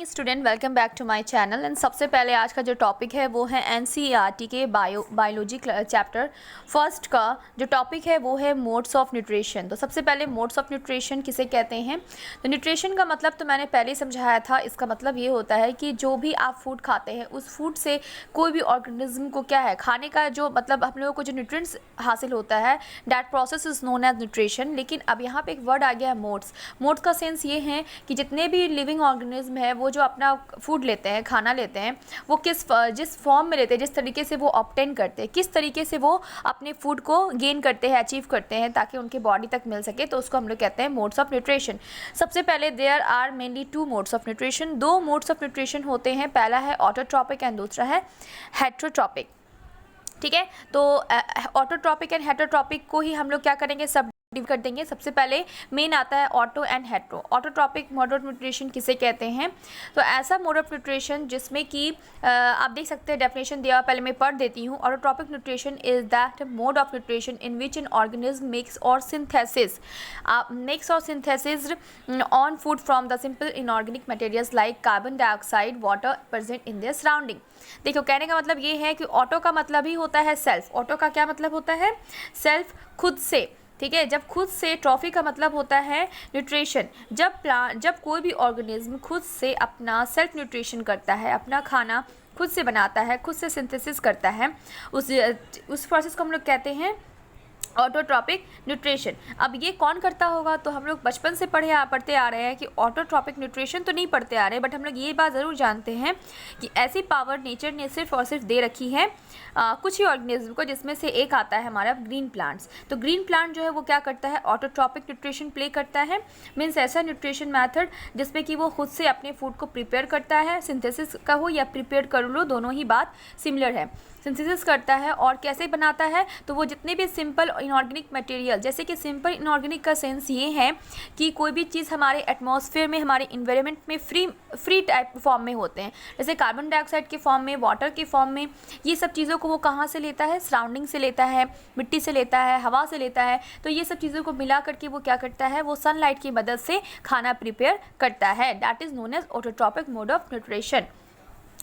Student, welcome back to my channel. And सबसे पहले आज का जो टॉपिक है वो है एनसीईआरटी के बायोलॉजी चैप्टर फर्स्ट का जो टॉपिक है वो है मोड्स ऑफ न्यूट्रिशन। तो सबसे पहले मोड्स ऑफ न्यूट्रिशन किसे कहते हैं? तो न्यूट्रिशन का मतलब तो मैंने पहले ही समझाया था। इसका मतलब ये होता है कि जो भी आप फूड खाते हैं उस फूड से कोई भी ऑर्गेनिज्म को क्या है खाने का, जो मतलब हम लोगों को जो न्यूट्रिएंट्स हासिल होता है, that process is known as nutrition. लेकिन अब यहाँ पे एक वर्ड आ गया है मोड्स। मोड्स का सेंस ये है कि जितने भी लिविंग ऑर्गेनिज्म है वो जो अपना फूड लेते हैं, खाना लेते हैं, वो जिस फॉर्म में लेते हैं, जिस तरीके से वो ऑब्टेन करते हैं, किस तरीके से वो अपने फूड को गेन करते हैं, अचीव करते हैं ताकि उनके बॉडी तक मिल सके, तो उसको हम लोग कहते हैं मोड्स ऑफ न्यूट्रिशन। सबसे पहले there are mainly two modes of nutrition. दो मोड्स ऑफ न्यूट्रिशन होते हैं, पहला है ऑटोट्रॉपिक एंड दूसरा है हेटरोट्रॉपिक। ठीक है, तो ऑटोट्रॉपिक एंड हेटरोट्रॉपिक को ही हम लोग क्या करेंगे, सब डिवाइड कर देंगे। सबसे पहले मेन आता है auto and hetero. Autotrophic mode of nutrition किसे कहते हैं? तो ऐसा मोड ऑफ न्यूट्रिशन जिसमें कि आप देख सकते हैं डेफिनेशन दिया, पहले मैं पढ़ देती हूँ। Autotrophic nutrition is that mode of nutrition in which an organism makes और synthesis on food from the simple inorganic materials like carbon dioxide, water present in their surrounding. देखो, कहने का मतलब ये है कि ऑटो का मतलब ही होता है सेल्फ। ऑटो का क्या मतलब होता है? सेल्फ, खुद से। ठीक है, जब खुद से, ट्रॉफी का मतलब होता है न्यूट्रिशन। जब कोई भी ऑर्गेनिज्म खुद से अपना सेल्फ न्यूट्रिशन करता है, अपना खाना खुद से बनाता है, खुद से सिंथेसिस करता है, उस प्रोसेस को हम लोग कहते हैं ऑटोट्रॉपिक न्यूट्रिशन। अब ये कौन करता होगा? तो हम लोग बचपन से पढ़ते आ रहे हैं कि ऑटोट्रॉपिक न्यूट्रिशन तो नहीं पढ़ते आ रहे, बट हम लोग ये बात ज़रूर जानते हैं कि ऐसी पावर नेचर ने सिर्फ और सिर्फ दे रखी है कुछ ही ऑर्गेनिज्म को, जिसमें से एक आता है हमारा ग्रीन प्लांट्स। तो ग्रीन प्लांट जो है वो क्या करता है? ऑटोट्रॉपिक न्यूट्रिशन प्ले करता है। मीन्स ऐसा न्यूट्रिशन मैथड जिसमें कि वो खुद से अपने फूड को प्रिपेयर करता है, सिंथेसिस का हो या प्रिपेयर कर लो, दोनों ही बात सिमिलर है। सिंथेसिस करता है और कैसे बनाता है? तो वो जितने भी सिंपल इनऑर्गेनिक मटेरियल, जैसे कि सिंपल इनऑर्गेनिक का सेंस ये है कि कोई भी चीज़ हमारे एटमॉस्फेयर में, हमारे इन्वायरमेंट में फ्री टाइप फॉर्म में होते हैं, जैसे कार्बन डाइऑक्साइड के फॉर्म में, वाटर के फॉर्म में। ये सब चीज़ों को वो कहाँ से लेता है? सराउंडिंग से लेता है, मिट्टी से लेता है, हवा से लेता है। तो ये सब चीज़ों को मिला करके वो क्या करता है? वो सनलाइट की मदद से खाना प्रिपेयर करता है। That is known as autotrophic mode of nutrition.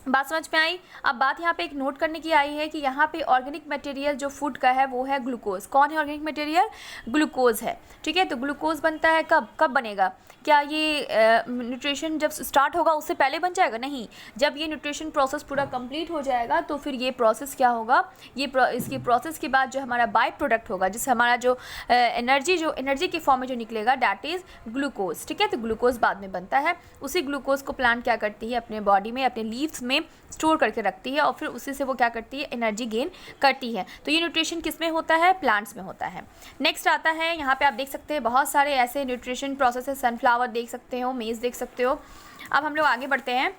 बात समझ में आई? अब बात यहाँ पे एक नोट करने की आई है कि यहाँ पे ऑर्गेनिक मटेरियल जो फूड का है वो है ग्लूकोज। कौन है ऑर्गेनिक मटेरियल? ग्लूकोज है। ठीक है, तो ग्लूकोज बनता है कब बनेगा? क्या ये न्यूट्रिशन जब स्टार्ट होगा उससे पहले बन जाएगा? नहीं, जब ये न्यूट्रिशन प्रोसेस पूरा कंप्लीट हो जाएगा तो फिर ये प्रोसेस क्या होगा, इसकी प्रोसेस के बाद जो हमारा बाय प्रोडक्ट होगा, जिससे हमारा जो एनर्जी के फॉर्म में जो निकलेगा, दैट इज़ ग्लूकोज। ठीक है, तो ग्लूकोज बाद में बनता है। उसी ग्लूकोज को प्लांट क्या करती है? अपने बॉडी में, अपने लीव्स में स्टोर करके रखती है और फिर उसी से वो क्या करती है? एनर्जी गेन करती है। तो ये न्यूट्रिशन किस में होता है? प्लांट्स में होता है। नेक्स्ट आता है, यहाँ पे आप देख सकते हैं बहुत सारे ऐसे न्यूट्रिशन प्रोसेस है। सनफ्लावर देख सकते हो, मेज़ देख सकते हो। अब हम लोग आगे बढ़ते हैं।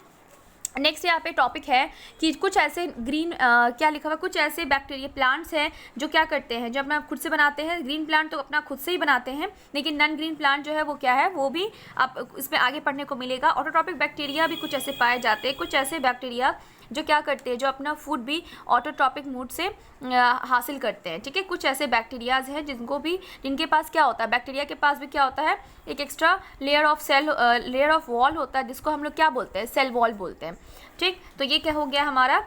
नेक्स्ट यहाँ पे टॉपिक है कि कुछ ऐसे क्या लिखा हुआ, कुछ ऐसे बैक्टीरिया प्लांट्स हैं जो क्या करते हैं, जो अपना खुद से बनाते हैं। ग्रीन प्लांट तो अपना खुद से ही बनाते हैं, लेकिन नॉन ग्रीन प्लांट जो है वो क्या है, वो भी आप इसमें आगे पढ़ने को मिलेगा। ऑटोट्रॉपिक बैक्टीरिया भी कुछ ऐसे पाए जाते हैं, कुछ ऐसे बैक्टीरिया जो क्या करते हैं, जो अपना फूड भी ऑटोट्रॉपिक मोड से हासिल करते हैं। ठीक है, कुछ ऐसे बैक्टीरियाज हैं जिनके पास क्या होता है, बैक्टीरिया के पास भी क्या होता है, एक एक्स्ट्रा लेयर ऑफ वॉल होता है, जिसको हम लोग क्या बोलते हैं? सेल वॉल बोलते हैं। ठीक, तो ये क्या हो गया हमारा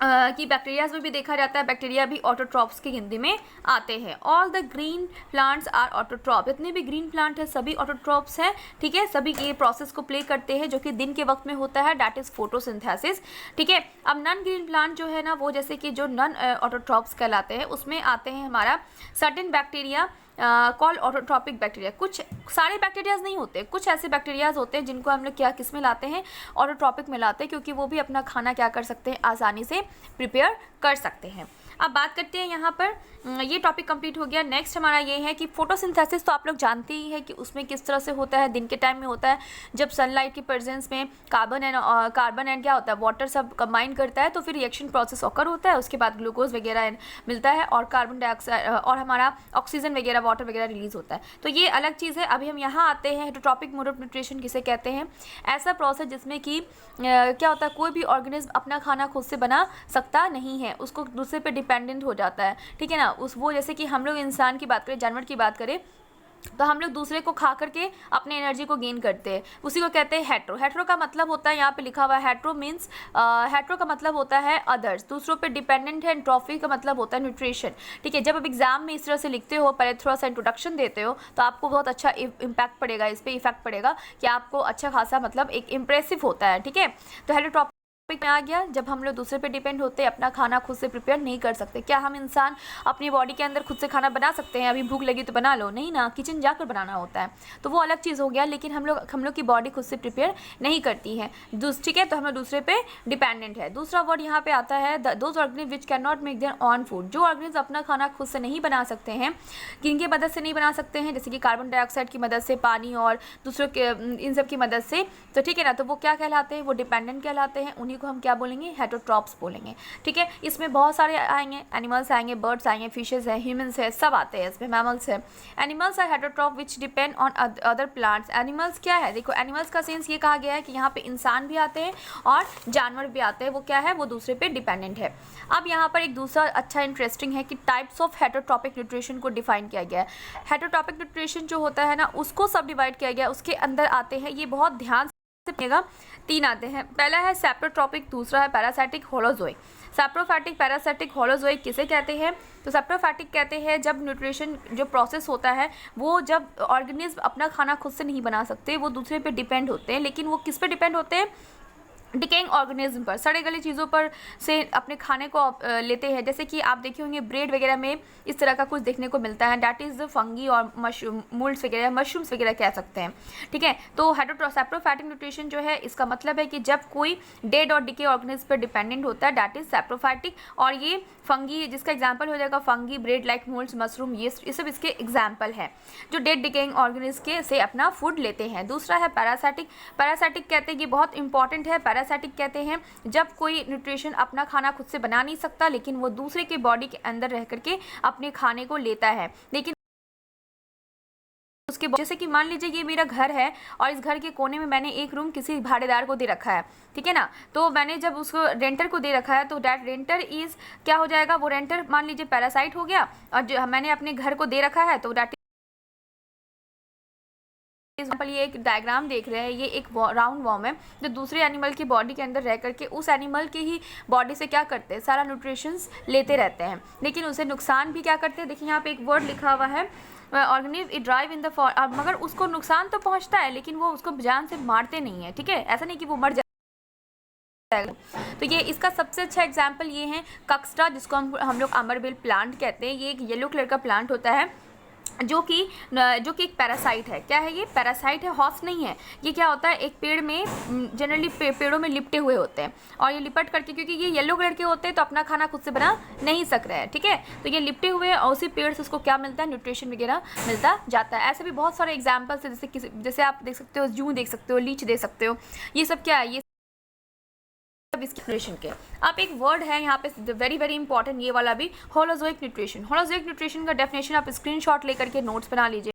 कि बैक्टीरियाज में भी देखा जाता है, बैक्टीरिया भी ऑटोट्रॉप्स की गिनती में आते हैं। All the green plants are autotroph. जितने भी ग्रीन प्लांट है सभी ऑटोट्रॉप्स हैं। ठीक है, सभी ये प्रोसेस को प्ले करते हैं जो कि दिन के वक्त में होता है, दैट इज़ फोटोसिंथेसिस। ठीक है, अब नॉन ग्रीन प्लांट जो है ना, वो जैसे कि जो नॉन ऑटोट्रॉप्स कहलाते हैं, उसमें आते हैं हमारा certain bacteria called autotrophic bacteria. कुछ सारे बैक्टीरियाज नहीं होते, कुछ ऐसे बैक्टीरियाज होते हैं जिनको हम लोग क्या किस में लाते हैं? ऑटोट्रॉपिक में लाते हैं, क्योंकि वो भी अपना खाना क्या कर सकते हैं? आसानी से प्रिपेयर कर सकते हैं। अब बात करते हैं यहाँ पर, ये टॉपिक कंप्लीट हो गया। नेक्स्ट हमारा ये है कि फोटोसिंथेसिस तो आप लोग जानते ही है कि उसमें किस तरह से होता है। दिन के टाइम में होता है, जब सनलाइट की प्रेजेंस में कार्बन एंड क्या होता है, वाटर सब कंबाइन करता है, तो फिर रिएक्शन प्रोसेस ऑकर होता है। उसके बाद ग्लूकोज वगैरह मिलता है और कार्बन डाइऑक्साइड और हमारा ऑक्सीजन वगैरह, वाटर वगैरह रिलीज होता है। तो ये अलग चीज़ है। अभी हम यहाँ आते हैं हेटरोट्रॉपिक मोड ऑफ न्यूट्रिशन किसे कहते हैं? ऐसा प्रोसेस जिसमें कि क्या होता है, कोई भी ऑर्गेनिज्म अपना खाना खुद से बना सकता नहीं है, उसको दूसरे पे डिपेंडेंट हो जाता है। ठीक है ना, वो जैसे कि हम लोग इंसान की बात करें, जानवर की बात करें, तो हम लोग दूसरे को खा करके अपने एनर्जी को गेन करते हैं, उसी को कहते हैं हेट्रो। हेट्रो का मतलब होता है, यहाँ पे लिखा हुआ है हेट्रो मीन्स, हेट्रो का मतलब होता है अदर्स, दूसरों पे डिपेंडेंट है। एंड ट्रॉफी का मतलब होता है न्यूट्रिशन। ठीक है, जब आप एग्जाम में इस तरह से लिखते हो, पहले थोड़ा सा इंट्रोडक्शन देते हो, तो आपको बहुत अच्छा इम्पैक्ट पड़ेगा, इस पर इफेक्ट पड़ेगा कि आपको अच्छा खासा मतलब एक इम्प्रेसिव होता है। ठीक है, तो हेलो में आ गया, जब हम लोग दूसरे पे डिपेंड होते हैं, अपना खाना खुद से प्रिपेयर नहीं कर सकते। क्या हम इंसान अपनी बॉडी के अंदर खुद से खाना बना सकते हैं? अभी भूख लगी तो बना लो, नहीं ना, किचन जाकर बनाना होता है, तो वो अलग चीज़ हो गया। लेकिन हम लोग की बॉडी खुद से प्रिपेयर नहीं करती है। ठीक है, तो हम लोग दूसरे पे डिपेंडेंट है। दूसरा वर्ड यहाँ पे आता है those organisms which can not make their own food. जो ऑर्गेनिज अपना खाना खुद से नहीं बना सकते हैं, किनकी मदद से नहीं बना सकते हैं? जैसे कि कार्बन डाइऑक्साइड की मदद से, पानी और दूसरों के इन सब की मदद से, तो ठीक है ना, तो वो क्या कहलाते हैं? वो डिपेंडेंट कहलाते हैं। उन्हीं को हम क्या बोलेंगे? हेटरोट्रॉप्स बोलेंगे। ठीक है, इसमें बहुत सारे आएंगे, एनिमल्स आएंगे, बर्ड्स आएंगे, फिशेज है, ह्यूमंस है, सब आते हैं इसमें, मैमल्स है। Animals are heterotroph which depend on other plants. Animals क्या है? देखो, एनिमल्स का सेंस ये कहा गया है कि यहाँ पे इंसान भी आते हैं और जानवर भी आते हैं। वो क्या है? वो दूसरे पे डिपेंडेंट है। अब यहाँ पर एक दूसरा अच्छा इंटरेस्टिंग है कि टाइप्स ऑफ हेटरोट्रॉपिक न्यूट्रिशन को डिफाइन किया गया है। हेटरोट्रॉपिक न्यूट्रिशन जो होता है ना, उसको सब डिवाइड किया गया, उसके अंदर आते हैं, ये बहुत ध्यान से, 3 आते हैं। पहला है सैप्रोट्रॉपिक, दूसरा है पैरासाइटिक, होलोजोइक। सैप्रोफैटिक, पैरासाइटिक, होलोजोइक किसे कहते हैं? तो सैप्रोफैटिक कहते हैं जब न्यूट्रिशन जो प्रोसेस होता है, वो जब ऑर्गेनिज्म अपना खाना खुद से नहीं बना सकते, वो दूसरे पे डिपेंड होते हैं। लेकिन वो किस पे डिपेंड होते हैं? डिकेइंग ऑर्गेनिज्म पर, सड़े गले चीज़ों पर से अपने खाने को लेते हैं। जैसे कि आप देखे होंगे ब्रेड वगैरह में इस तरह का कुछ देखने को मिलता है, डैट इज़ फंगी और मशरूम, मोल्ड्स वगैरह, मशरूम्स वगैरह कह सकते हैं। ठीक है, तो सैप्रोफैटिक न्यूट्रिशन जो है, इसका मतलब है कि जब कोई डेड और डिके ऑर्गेनिज्म पर डिपेंडेंट होता है, डैट इज सैप्रोफैटिक। और ये फंगी, जिसका एग्जाम्पल हो जाएगा fungi, bread like moulds, mushroom, ये सब इसके एग्जाम्पल हैं जो डेड डिकेइंग ऑर्गेनिज्म के से अपना फूड लेते हैं। दूसरा है पैरासाइटिक। पैरासाइटिक कहते हैं, ये बहुत इंपॉर्टेंट है। पैरासाइटिक कहते हैं जब कोई न्यूट्रिशन अपना खाना खुद से बना नहीं सकता, लेकिन वो दूसरे के बॉडी के अंदर रह करके अपने खाने को लेता है। लेकिन उसके, जैसे कि मान लीजिए ये मेरा घर है और इस घर के कोने में मैंने एक रूम किसी भाड़ेदार को दे रखा है। ठीक है ना, तो मैंने जब उसको रेंटर को दे रखा है, तो डैट रेंटर इज क्या हो जाएगा? वो रेंटर मान लीजिए पैरासाइट हो गया। और जो मैंने अपने घर को दे रखा है, तो डैट एग्जाम्पल, ये एक डायग्राम देख रहे हैं, ये एक राउंड वॉर्म है जो दूसरे एनिमल की बॉडी के अंदर रह करके उस एनिमल की ही बॉडी से क्या करते हैं? सारा न्यूट्रिशंस लेते रहते हैं, लेकिन उसे नुकसान भी क्या करते हैं? देखिए यहाँ पे एक वर्ड लिखा हुआ है organism, it drive in the मगर उसको नुकसान तो पहुँचता है, लेकिन वो उसको जान से मारते नहीं है। ठीक है, ऐसा नहीं कि वो मर जाएगा। तो ये इसका सबसे अच्छा एग्जाम्पल ये है कक्सटा, जिसको हम लोग अमरबेल प्लांट कहते हैं। ये एक येलो कलर का प्लांट होता है जो कि एक पैरासाइट है। क्या है ये? पैरासाइट है, हॉस्ट नहीं है। ये क्या होता है? एक पेड़ में, जनरली पेड़ों में लिपटे हुए होते हैं, और ये लिपट करके, क्योंकि ये येलो कलर के होते हैं, तो अपना खाना खुद से बना नहीं सक रहे हैं। ठीक है, तो ये लिपटे हुए और उसी पेड़ से उसको क्या मिलता है? न्यूट्रिशन वगैरह मिलता जाता है। ऐसे भी बहुत सारे एग्जाम्पल्स है, जैसे आप देख सकते हो जूं देख सकते हो, लीच देख सकते हो, ये सब क्या है? ये न्यूट्रिशन के। अब एक वर्ड है यहाँ पे वेरी वेरी इंपॉर्टेंट, ये वाला भी, होलोजोइक न्यूट्रिशन। होलोजोइक न्यूट्रिशन का डेफिनेशन आप स्क्रीनशॉट लेकर के नोट्स बना लीजिए।